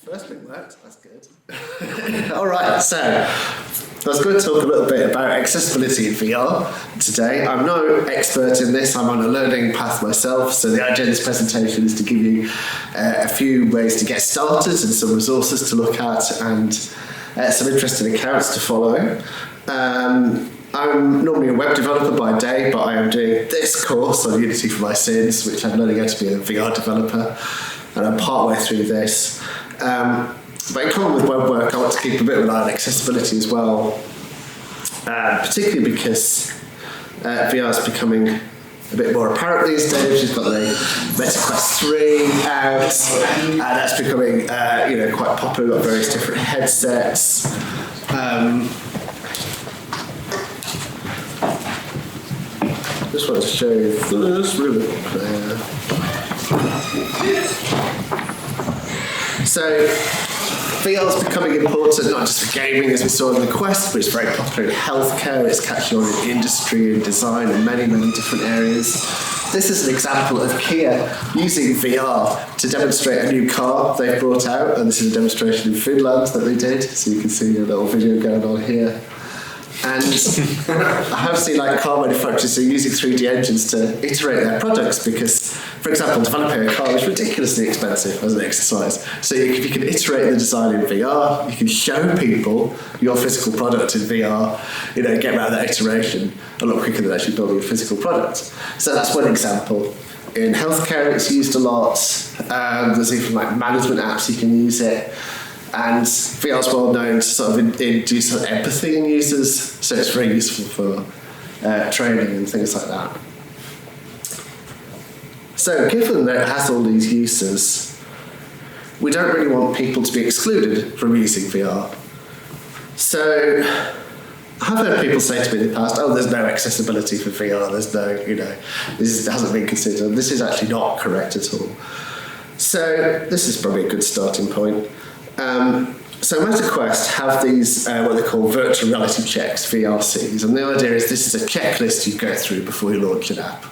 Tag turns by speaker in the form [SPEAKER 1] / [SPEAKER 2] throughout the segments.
[SPEAKER 1] First bit worked, that's good. Alright, so I was going to talk a little bit about accessibility in VR today. I'm no expert in this, I'm on a learning path myself, so the idea of this presentation is to give you a few ways to get started and some resources to look at and some interesting accounts to follow. I'm normally a web developer by day, but I am doing this course on Unity for my sins, which I'm learning how to be a VR developer, and I'm partway through this. But in common with web work, I want to keep a bit of an eye on accessibility as well, particularly because VR is becoming a bit more apparent these days. We've got the Meta Quest 3 out, and that's becoming quite popular. We've got various different headsets. Just wanted to show you this really clear. So, VR is becoming important not just for gaming as we saw in the Quest, but it's very popular in healthcare, it's catching on in industry and design and many, many different areas. This is an example of Kia using VR to demonstrate a new car they've brought out, and this is a demonstration in Finland that they did, so you can see a little video going on here. And I have seen car manufacturers who are using 3D engines to iterate their products because, for example, developing a car is ridiculously expensive as an exercise. So if you can iterate the design in VR, you can show people your physical product in VR, get around that iteration a lot quicker than actually building a physical product. So that's one example. In healthcare, it's used a lot. There's even management apps you can use it. And VR is well known to sort of induce empathy in users, so it's very useful for training and things like that. So given that it has all these uses, we don't really want people to be excluded from using VR. So I've heard people say to me in the past, there's no accessibility for VR, there's no, this hasn't been considered. This is actually not correct at all. So this is probably a good starting point. So MetaQuest have these, what they call virtual reality checks, VRCs, and the idea is this is a checklist you go through before you launch an app.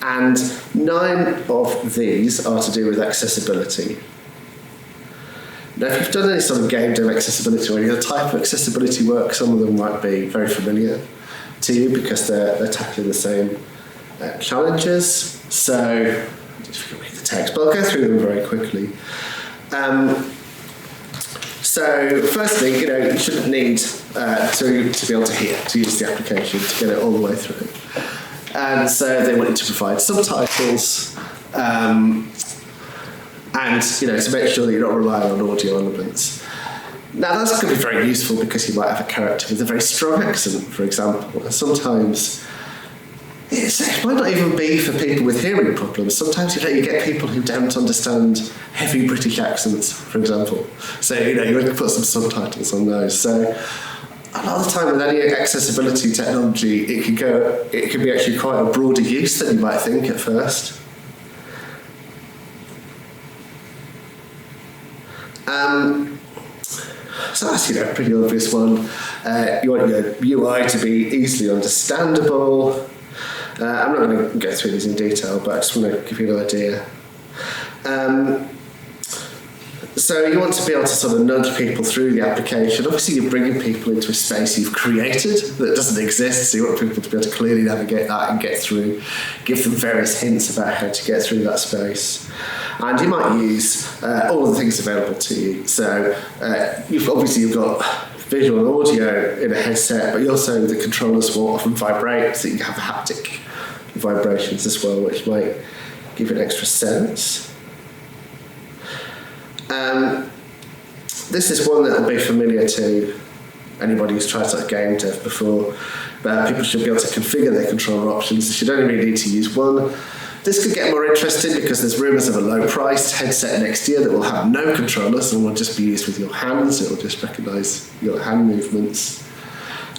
[SPEAKER 1] And 9 of these are to do with accessibility. Now, if you've done any sort of game dev accessibility or any other type of accessibility work, some of them might be very familiar to you because they're tackling the same challenges. So, just read the text, but I'll go through them very quickly. So, firstly, you shouldn't need to be able to hear, to use the application, to get it all the way through. And so they want you to provide subtitles, and to make sure that you're not relying on audio elements. Now, that's going to be very useful because you might have a character with a very strong accent, for example. And sometimes it might not even be for people with hearing problems. Sometimes you get people who don't understand heavy British accents, for example. So you have to put some subtitles on those. So a lot of the time with any accessibility technology, it can be actually quite a broader use than you might think at first. So that's a pretty obvious one. You want your UI to be easily understandable. I'm not going to go through these in detail, but I just want to give you an idea. So you want to be able to sort of nudge people through the application. Obviously, you're bringing people into a space you've created that doesn't exist, so you want people to be able to clearly navigate that and get through, give them various hints about how to get through that space. And you might use all of the things available to you. So you've got visual and audio in a headset, but also the controllers will often vibrate, so you can have haptic vibrations as well, which might give it an extra sense. This is one that will be familiar to anybody who's tried game dev before, but people should be able to configure their controller options. They should only really need to use one. This could get more interesting because there's rumours of a low-priced headset next year that will have no controllers and will just be used with your hands. It will just recognise your hand movements.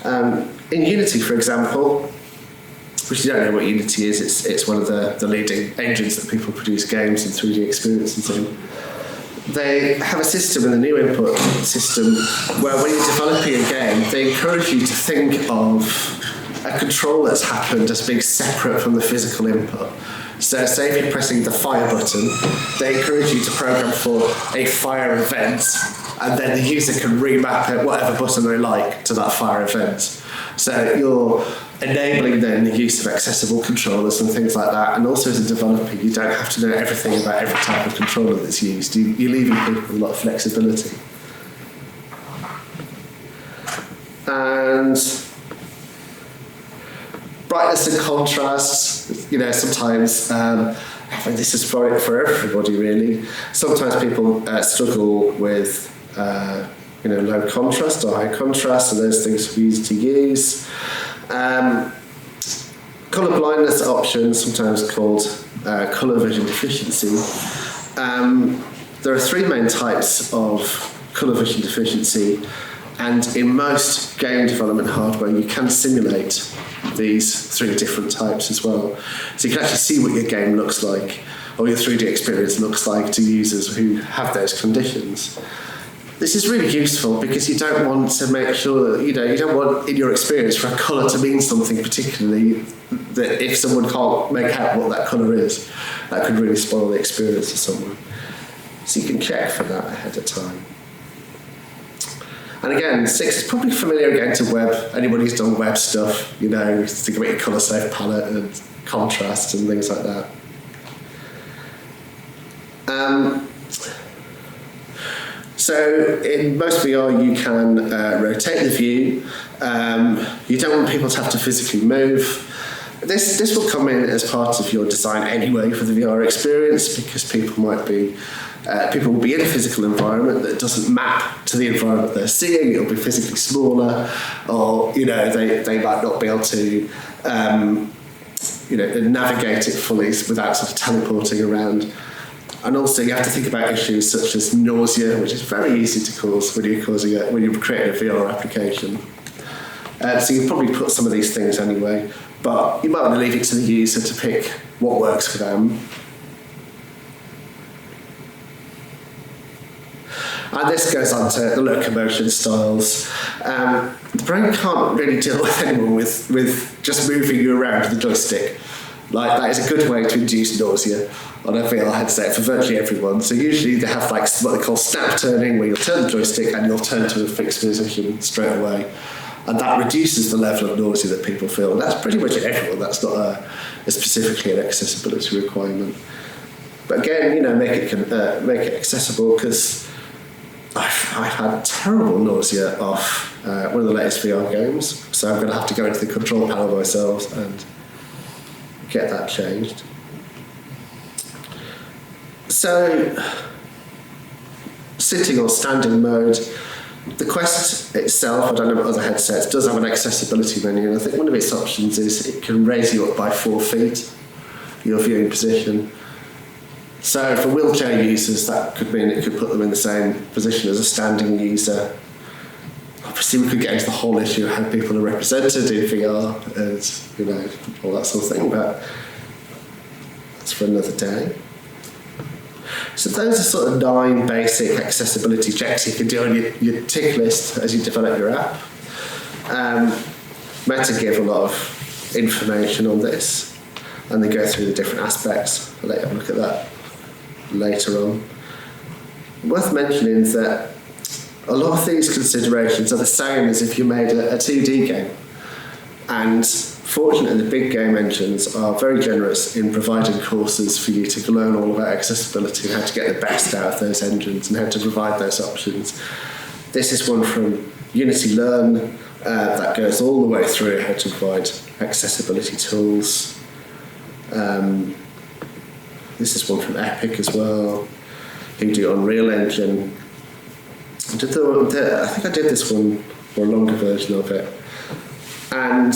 [SPEAKER 1] In Unity, for example, which you don't know what Unity is, it's one of the leading engines that people produce games and 3D experiences in. They have a system in the new input system where when you're developing a game, they encourage you to think of a control that's happened as being separate from the physical input. So say if you're pressing the fire button, they encourage you to program for a fire event, and then the user can remap it, whatever button they like, to that fire event. So you're enabling then the use of accessible controllers and things like that. And also as a developer, you don't have to know everything about every type of controller that's used. You're leaving people with a lot of flexibility. And brightness and contrast, sometimes, this is for everybody really. Sometimes people struggle with, low contrast or high contrast, and those things are easy to use. Colour blindness options, sometimes called colour vision deficiency. There are three main types of colour vision deficiency, and in most game development hardware you can simulate these three different types as well. So you can actually see what your game looks like, or your 3D experience looks like to users who have those conditions. This is really useful because you don't want to make sure that, you don't want in your experience for a colour to mean something particularly that if someone can't make out what that colour is, that could really spoil the experience of someone. So you can check for that ahead of time. And again, 6 is probably familiar again to web. Anybody who's done web stuff, think about your colour safe palette and contrast and things like that. So in most VR you can rotate the view. You don't want people to have to physically move. This will come in as part of your design anyway for the VR experience, because people will be in a physical environment that doesn't map to the environment they're seeing. It'll be physically smaller, or they might not be able to navigate it fully without sort of teleporting around. And also you have to think about issues such as nausea, which is very easy to cause when you're creating a VR application. So you probably put some of these things anyway, but you might want to leave it to the user to pick what works for them. And this goes on to the locomotion styles. The brain can't really deal with anyone with just moving you around with the joystick. Like, that is a good way to induce nausea on a VR headset for virtually everyone. So usually they have what they call snap turning, where you'll turn the joystick and you'll turn to a fixed position straight away. And that reduces the level of nausea that people feel. And that's pretty much everyone. That's not specifically an accessibility requirement. But again, make it accessible, because I've had terrible nausea off one of the latest VR games. So I'm going to have to go into the control panel myself and get that changed. So, sitting or standing mode, the Quest itself, I don't know about other headsets, does have an accessibility menu, and I think one of its options is it can raise you up by 4 feet, your viewing position. So for wheelchair users, that could mean it could put them in the same position as a standing user. Obviously, we could get into the whole issue of how people are represented in VR and, all that sort of thing, but that's for another day. So those are sort of 9 basic accessibility checks you can do on your tick list as you develop your app. Meta give a lot of information on this, and they go through the different aspects. I'll let you have a look at that later on. Worth mentioning is that a lot of these considerations are the same as if you made a 2D game. And fortunately, the big game engines are very generous in providing courses for you to learn all about accessibility and how to get the best out of those engines and how to provide those options. This is one from Unity Learn that goes all the way through how to provide accessibility tools. This is one from Epic as well, who do Unreal Engine. I think I did this one, or a longer version of it. And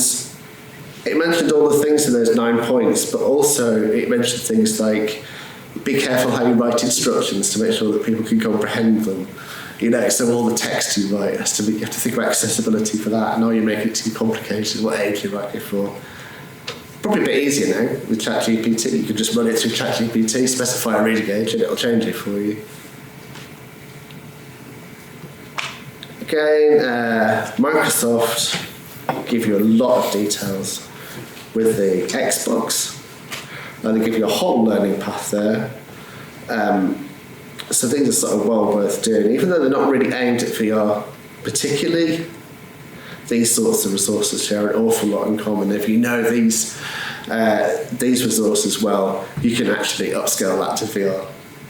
[SPEAKER 1] it mentioned all the things in those 9 points, but also it mentioned things like, be careful how you write instructions to make sure that people can comprehend them. So all the text you write you have to think about accessibility for that, and are you making it too complicated, what age you write it for. Probably a bit easier now with ChatGPT. You can just run it through ChatGPT, specify a reading age, and it'll change it for you. Again, Microsoft give you a lot of details with the Xbox. and they give you a whole learning path there. So these are sort of well worth doing, even though they're not really aimed at VR particularly. These sorts of resources share an awful lot in common. If you know these resources well, you can actually upscale that to VR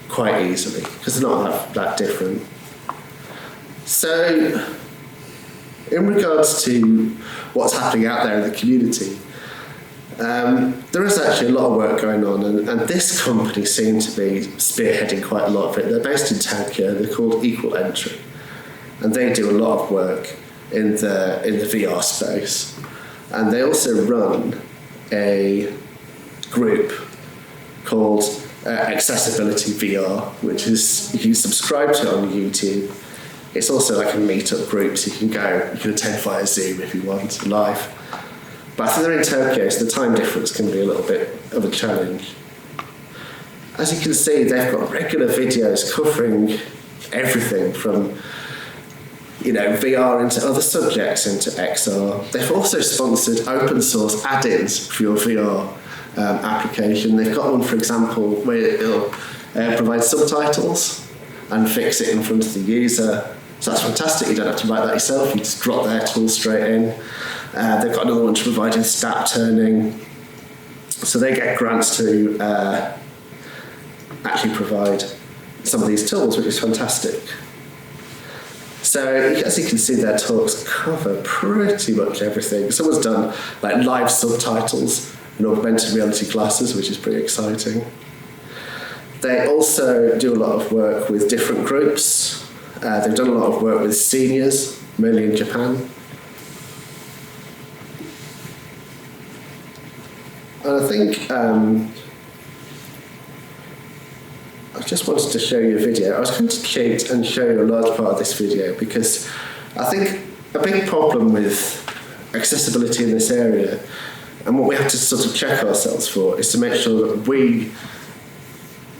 [SPEAKER 1] quite easily because they're not that different. So, in regards to what's happening out there in the community, there is actually a lot of work going on, and this company seems to be spearheading quite a lot of it. They're based in Tokyo. They're called Equal Entry, and they do a lot of work in the VR space. And they also run a group called Accessibility VR, which is, you can subscribe to on YouTube. It's also like a meetup group, so you can attend via Zoom if you want, live. But I think they're in Tokyo, so the time difference can be a little bit of a challenge. As you can see, they've got regular videos covering everything from VR into other subjects, into XR. They've also sponsored open source add-ins for your VR application. They've got one, for example, where it'll provide subtitles and fix it in front of the user. So that's fantastic. You don't have to write that yourself. You just drop their tool straight in. They've got another one to provide in stat turning. So they get grants to actually provide some of these tools, which is fantastic. So as you can see, their talks cover pretty much everything. Someone's done like live subtitles and augmented reality classes, which is pretty exciting. They also do a lot of work with different groups. They've done a lot of work with seniors, mainly in Japan. And I think I just wanted to show you a video. I was going to cheat and show you a large part of this video because I think a big problem with accessibility in this area, and what we have to sort of check ourselves for, is to make sure that we,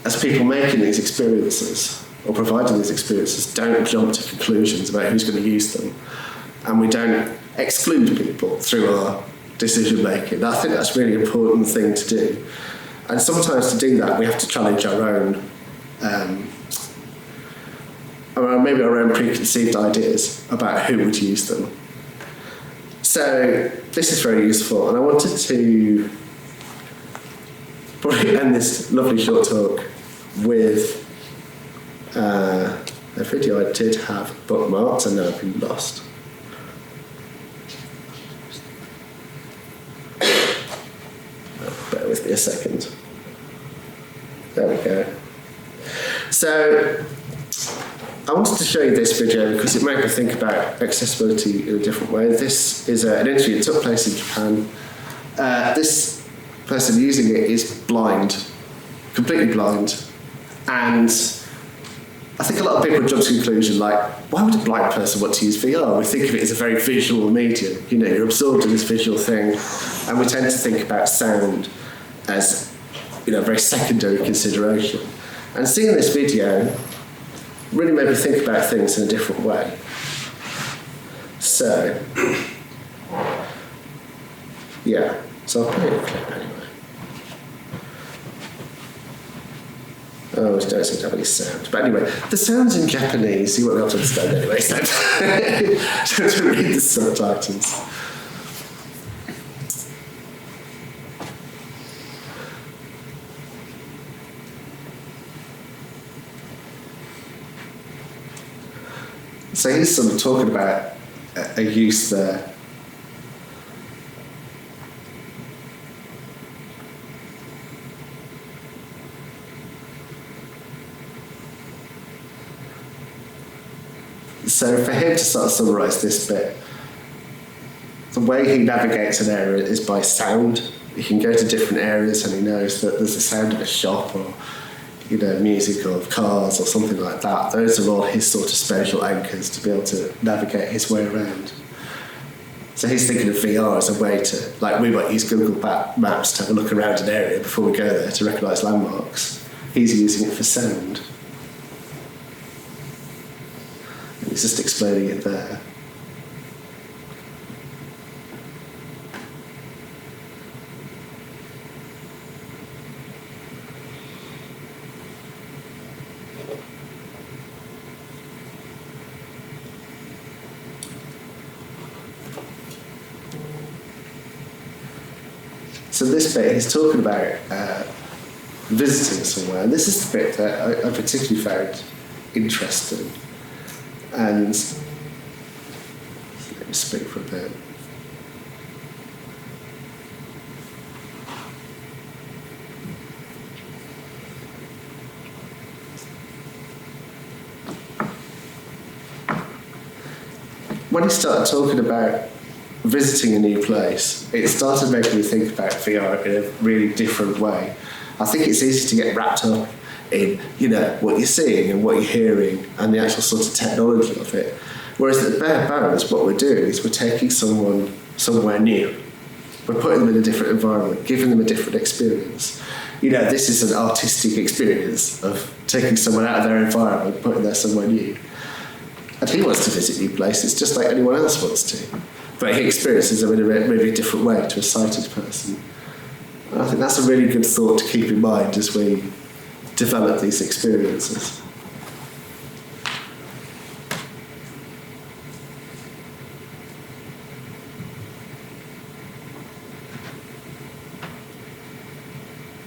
[SPEAKER 1] as people making these experiences or providing these experiences, don't jump to conclusions about who's going to use them, and we don't exclude people through our decision making. I think that's a really important thing to do, and sometimes to do that we have to challenge our own maybe our own preconceived ideas about who would use them. So this is very useful, and I wanted to probably end this lovely short talk with a video I did have bookmarked and now I've been lost. Bear with me a second. There we go. So I wanted to show you this video because it made me think about accessibility in a different way. This is an interview that took place in Japan. This person using it is blind, completely blind, and I think a lot of people jump to the conclusion like, why would a blind person want to use VR? We think of it as a very visual medium. You're absorbed in this visual thing, and we tend to think about sound as a very secondary consideration. And seeing this video really made me think about things in a different way. So, yeah, so I'll play a clip anyway. Oh, it don't seem to have any sound. But anyway, the sound's in Japanese, you won't be able to understand anyway, so don't read the subtitles. So he's sort of talking about a use there. So for him to sort of summarise this bit, the way he navigates an area is by sound. He can go to different areas and he knows that there's the sound of a shop or music of cars or something like that. Those are all his sort of spatial anchors to be able to navigate his way around. So he's thinking of VR as a way to, like we might use Google Maps to have a look around an area before we go there to recognise landmarks. He's using it for sound. And he's just explaining it there. So this bit, he's talking about visiting somewhere, and this is the bit that I particularly found interesting. And let me speak for a bit. When he started talking about visiting a new place, it started making me think about VR in a really different way. I think it's easy to get wrapped up in, what you're seeing and what you're hearing and the actual sort of technology of it. Whereas at bare bones, what we're doing is we're taking someone somewhere new. We're putting them in a different environment, giving them a different experience. This is an artistic experience of taking someone out of their environment, putting them somewhere new. And he wants to visit new places just like anyone else wants to. But he experiences them in maybe a different way to a sighted person. And I think that's a really good thought to keep in mind as we develop these experiences.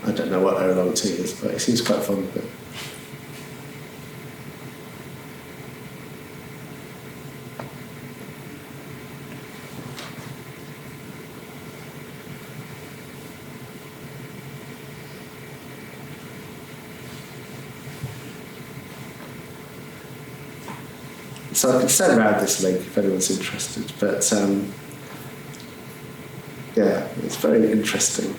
[SPEAKER 1] I don't know what aeronaut he is, but he seems quite fond of it. So I can send around this link if anyone's interested, but it's very interesting.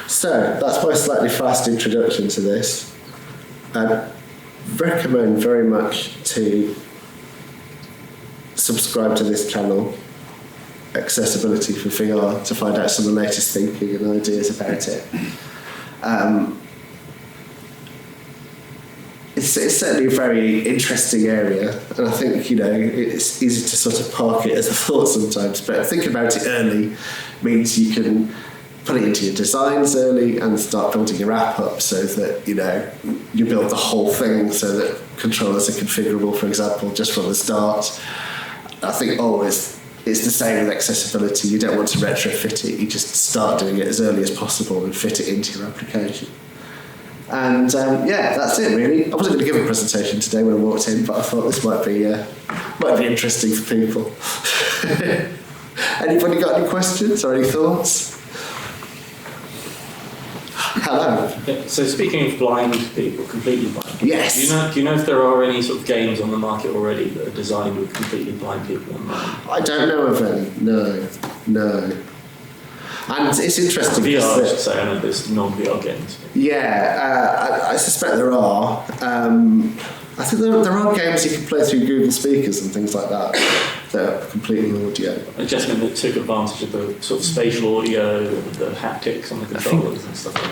[SPEAKER 1] So that's my slightly fast introduction to this. I recommend very much to subscribe to this channel, Accessibility for VR, to find out some of the latest thinking and ideas about it. It's certainly a very interesting area, and I think it's easy to sort of park it as a thought sometimes, but thinking about it early means you can put it into your designs early and start building your app up so that you build the whole thing so that controllers are configurable, for example, just from the start. I think always it's the same with accessibility. You don't want to retrofit it. You just start doing it as early as possible and fit it into your application. And that's it really. I wasn't going to give a presentation today when I walked in, but I thought this might be interesting for people. Anybody got any questions or any thoughts? Hello.
[SPEAKER 2] Yeah, so speaking of blind people, completely blind people,
[SPEAKER 1] yes.
[SPEAKER 2] Do you know if there are any sort of games on the market already that are designed with completely blind people in mind?
[SPEAKER 1] I don't know of any. No. And it's interesting.
[SPEAKER 2] VR, I should say. I know there's non-VR games.
[SPEAKER 1] Yeah, I suspect there are. I think there are games you can play through Google speakers and things like that that are completely audio.
[SPEAKER 2] A gentleman that took advantage of the sort of spatial audio, the haptics on the controllers and stuff like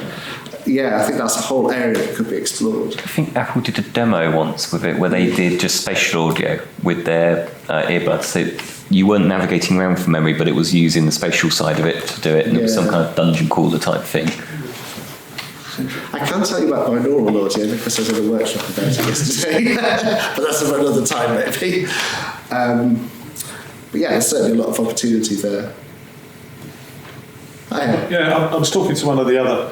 [SPEAKER 2] that.
[SPEAKER 1] Yeah, I think that's a whole area that could be explored.
[SPEAKER 3] I think Apple did a demo once with it where they did just spatial audio with their earbuds. So you weren't navigating around from memory, but it was using the spatial side of it to do it, and it was some kind of dungeon crawler type thing.
[SPEAKER 1] I can tell you about binaural audio because I was in a workshop about it yesterday, but that's for another time maybe. But yeah, there's certainly a lot of opportunity there.
[SPEAKER 4] I was talking to one of the other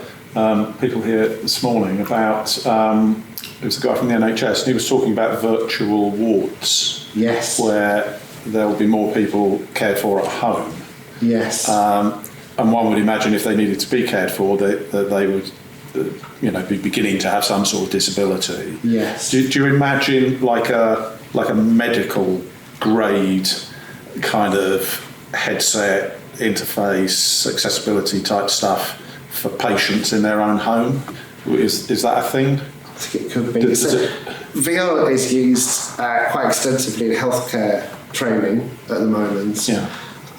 [SPEAKER 4] people here this morning about, it was a guy from the NHS, and he was talking about virtual wards.
[SPEAKER 1] Yes. Where
[SPEAKER 4] there will be more people cared for at home.
[SPEAKER 1] Yes.
[SPEAKER 4] And one would imagine if they needed to be cared for, that they would be beginning to have some sort of disability.
[SPEAKER 1] Yes.
[SPEAKER 4] Do you imagine like a medical grade kind of headset interface accessibility type stuff for patients in their own home? Is that a thing?
[SPEAKER 1] I think it could be. VR is used quite extensively in healthcare training at the moment.
[SPEAKER 4] Yeah.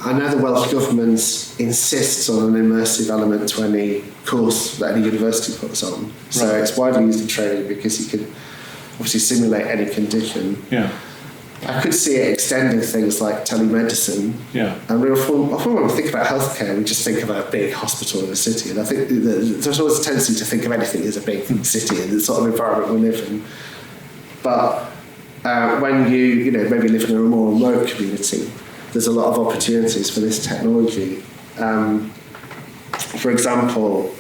[SPEAKER 1] I know the Welsh Government insists on an immersive element to any course that any university puts on. So It's widely used in training because you can obviously simulate any condition.
[SPEAKER 4] Yeah.
[SPEAKER 1] I could see it extending things like telemedicine.
[SPEAKER 4] Yeah.
[SPEAKER 1] And often when we think about healthcare, we just think about a big hospital in a city. And I think there's always a tendency to think of anything as a big city and the sort of environment we live in. But when you maybe live in a more remote community, there's a lot of opportunities for this technology. For example,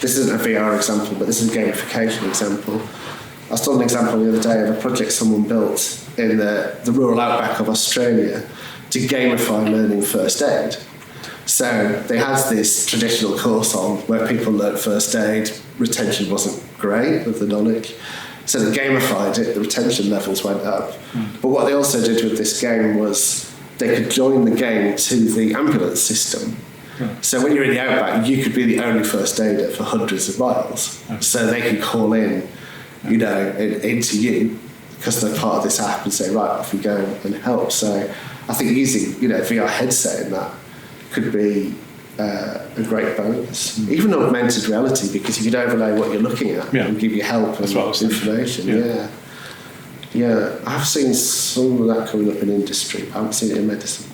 [SPEAKER 1] this isn't a VR example, but this is a gamification example. I saw an example the other day of a project someone built in the rural outback of Australia to gamify learning first aid. So they had this traditional course on where people learnt first aid, retention wasn't great of the knowledge. So they gamified it, the retention levels went up. But what they also did with this game was they could join the game to the ambulance system. So when you're in the outback, you could be the only first aider for hundreds of miles. So they could call in, into you because they're part of this app and say, right, off we go and help. So I think using, VR headset in that could be a great bonus. Even augmented reality, because you could overlay what you're looking at and give you help and information. Yeah. I've seen some of that coming up in industry. I haven't seen it in medicine.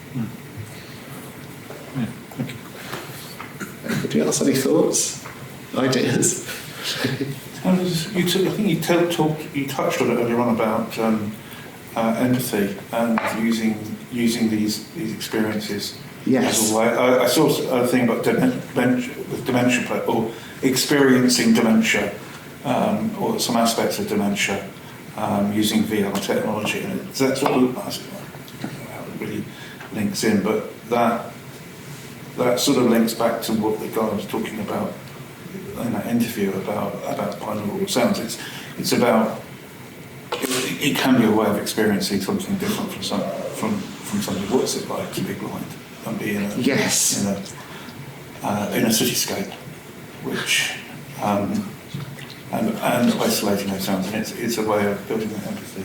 [SPEAKER 1] Anybody else, any thoughts? Ideas?
[SPEAKER 5] I think you touched on it earlier on about empathy and using these experiences.
[SPEAKER 1] Yes.
[SPEAKER 5] As a way. I saw a thing about dementia or experiencing dementia or some aspects of dementia using VR technology, and that's what how it really links in. But that sort of links back to what the guy was talking about in that interview about binaural sounds. It's about it can be a way of experiencing something different from somebody. What's it like to be blind and be in a cityscape, which and isolating those sounds, and it's a way of building that empathy.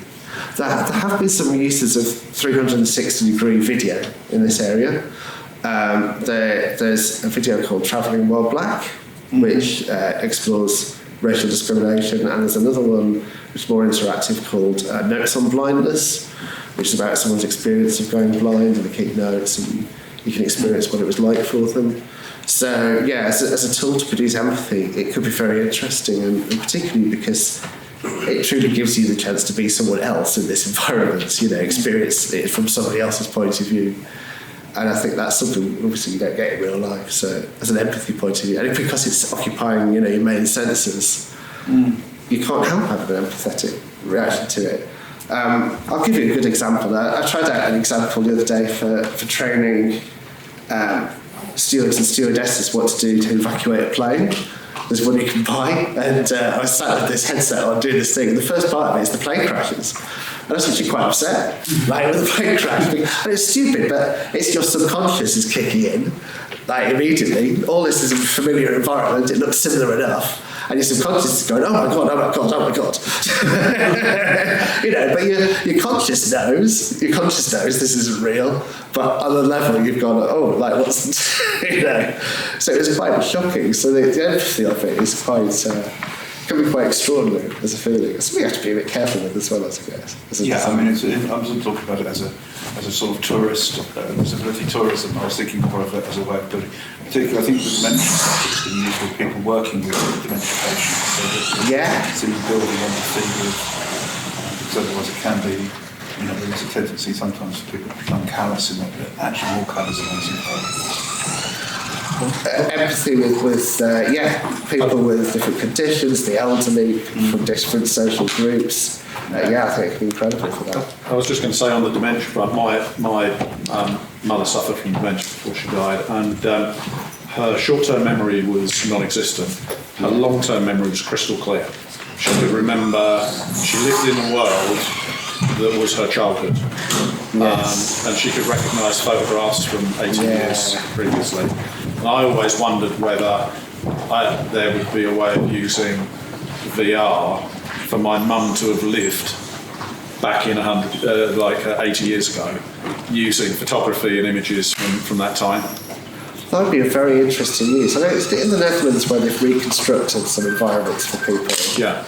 [SPEAKER 1] There have been some uses of 360-degree video in this area. There's a video called Travelling While Black, which explores racial discrimination, and there's another one which is more interactive called Notes on Blindness, which is about someone's experience of going blind, and they keep notes and you can experience what it was like for them. So yeah, as a tool to produce empathy, it could be very interesting, and particularly because it truly gives you the chance to be someone else in this environment, experience it from somebody else's point of view. And I think that's something obviously you don't get in real life. So as an empathy point of view, and because it's occupying, your main senses, you can't help having an empathetic reaction to it. I'll give you a good example. I tried out an example the other day for training stewards and stewardesses what to do to evacuate a plane. There's one you can buy, and I sat with this headset on doing this thing, and the first part of it is the plane crashes. And I was actually quite upset, with the plane crash. And it's stupid, but it's your subconscious is kicking in, immediately. All this is a familiar environment, it looks similar enough. And your subconscious is going, oh my God, oh my God, oh my God. But your conscious knows this isn't real, but on the level you've gone, what's, So it was quite shocking. So the empathy of it is can be quite extraordinary as a feeling. It's something you have to be a bit careful with as well, I guess.
[SPEAKER 5] I'm sort of talking about it as a sort of tourist, disability tourism. I was thinking more of it as a way of building. Particularly, I think the dementia stuff has been used with people working with dementia patients. So you're building empathy with, because otherwise it can be, there's a tendency sometimes for people to become callous in it, but actually more callous than
[SPEAKER 1] empathy with people with different conditions, the elderly, from different social groups. I think it can be incredible for that.
[SPEAKER 4] I was just going to say on the dementia front, my mother suffered from dementia before she died, and her short-term memory was non-existent. Her long-term memory was crystal clear. She could remember, she lived in a world that was her childhood.
[SPEAKER 1] Yes.
[SPEAKER 4] And she could recognise photographs from 80 years previously. And I always wondered whether there would be a way of using VR for my mum to have lived back in 80 years ago, using photography and images from that time.
[SPEAKER 1] That would be a very interesting use. I know it's in the Netherlands where they've reconstructed some environments for people.
[SPEAKER 4] Yeah.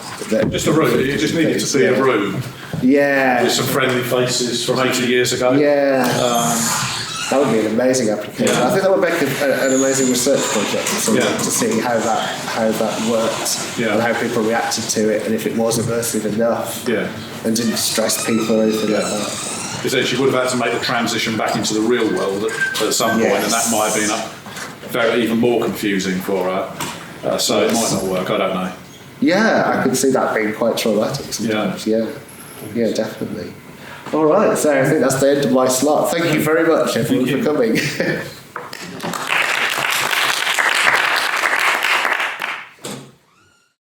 [SPEAKER 4] Just a room. You just needed to see a room
[SPEAKER 1] Yeah.
[SPEAKER 4] with some friendly faces from 80 years ago.
[SPEAKER 1] Yeah. That would be an amazing application.
[SPEAKER 4] Yeah.
[SPEAKER 1] I think that would make an amazing research project
[SPEAKER 4] Yeah.
[SPEAKER 1] to see how that worked
[SPEAKER 4] Yeah.
[SPEAKER 1] and how people reacted to it, and if it was immersive enough
[SPEAKER 4] Yeah.
[SPEAKER 1] and didn't stress people or anything like that.
[SPEAKER 4] Because she would have had to make the transition back into the real world at some point, and that might have been even more confusing for her. So it might not work. I don't know.
[SPEAKER 1] Yeah, I could see that being quite traumatic sometimes. Yeah, definitely. All right, so I think that's the end of my slot. Thank you very much, everyone, for coming.